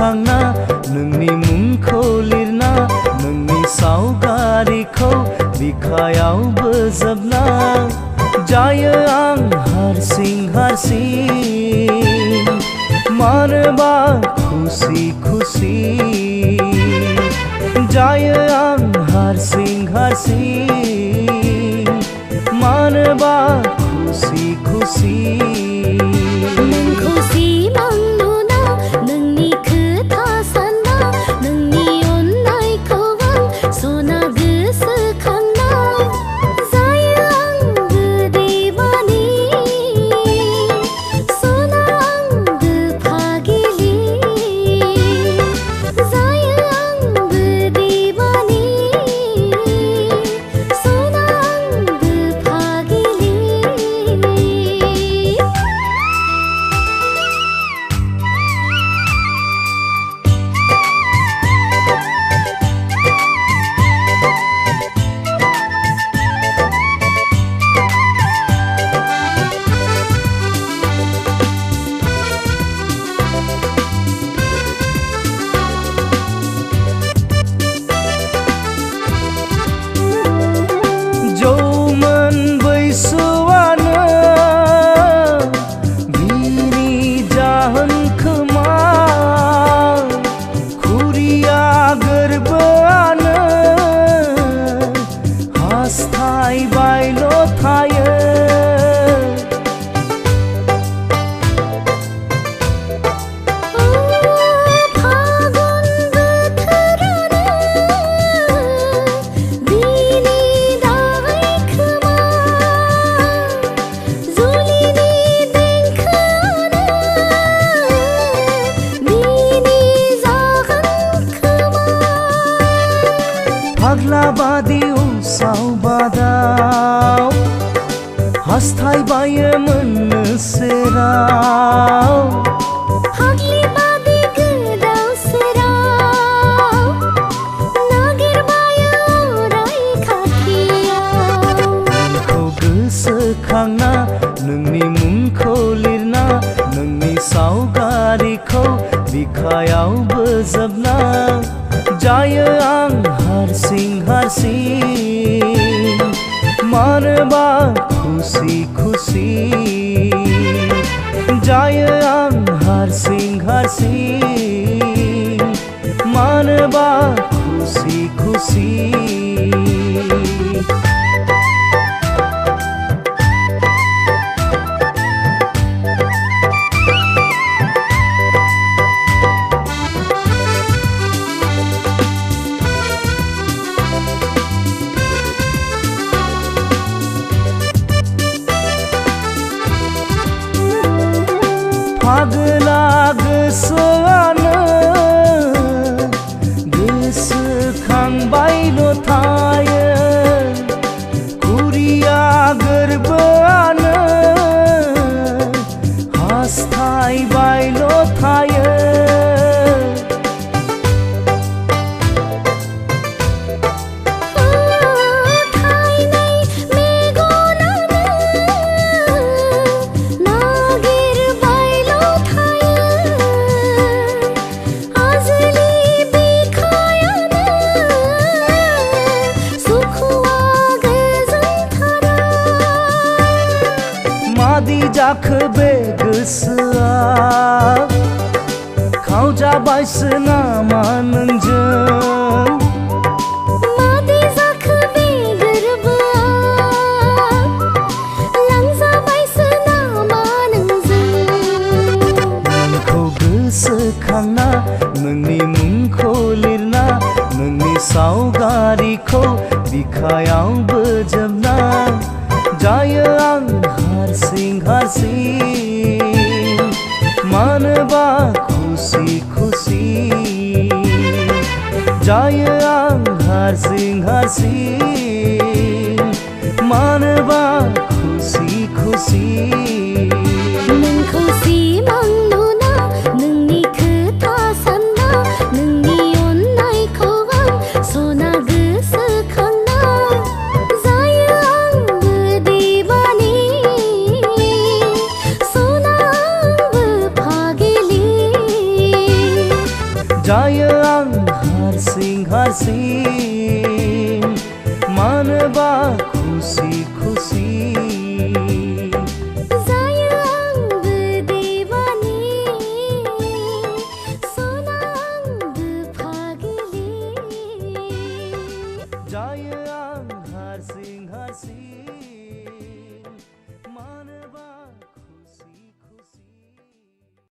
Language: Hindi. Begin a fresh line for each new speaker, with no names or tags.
गोसोखांना नोंनि मुंखौ लिरना नोंनि सावगारिखौ बिखायाव बोजबना जायो आं हारसिं हारसिं मानोबा खुसि खुसि जायो आं हारसिं हारसिं मानोबा खुसि खुसि
नोंखौ सिमां नुना नोंनि खोथा सानना नोंनि अननायखौ आं सना गोसोखांना जायो आंबो देवानि सना आंबो फागिलि जायो आंबो देवानि सना आंबो फागिलि
जौमोन बैसोआनो बिनि जाहोन खोमा खुरिया गोरबोआनो हास्थायबायल' थायो
फागुन बोथोरानो बिनि दाहाय खोमा जुलिनि देंखोआनो बिनि जागोन खोमा
फाग्ला बादि उसाव बादाव हास्थायबायो मोननो सेराव
फाग्लि बादि गोदाव सोराव नागिरबायो अराय खाथियाव
नोंखौ गोसोखांना नोंनि मुंखौ लिरना नोंनि सावगारिखौ बिखायाव बोजबना जायो आं हारसिं हारसिं मानोबा खुसि खुसि जायो आं हारसिं हारसिं मानोबा खुसि खुसि फागला गोसोआनो गोसोखांबायल' थायो खुरिया गोरबोआनो हास्थायबायल' थायो
थायनाय मेगनानो नागिरबायल' थायो आजोलि बिखायानो सुखुआ गोजोनथारा
मादि जाखो बे गोसोआ खावजाबायसो नामा नोंजों
मादि जाखो बे गोरबोआ लांजाबायसो नामा नोंजों
नोंखौ गोसोखांना नोंनि मुंखौ लिरना नोंनि सावगारिखौ बिखायाव बोजबना जायो आं हारसिं हारसिं मानोबा खुसि खुसि जायो आं हारसिं हारसिं मानोबा खुसि खुसि
नोंखौ सिमां नुना नोंनि खोथा सानना नोंनि अननायखौ आं सना गोसोखांना जायो आंबो देवानि सना आंबो फागिलि
जायो आं हारसिं हारसिं मानोबा खुसि खुसि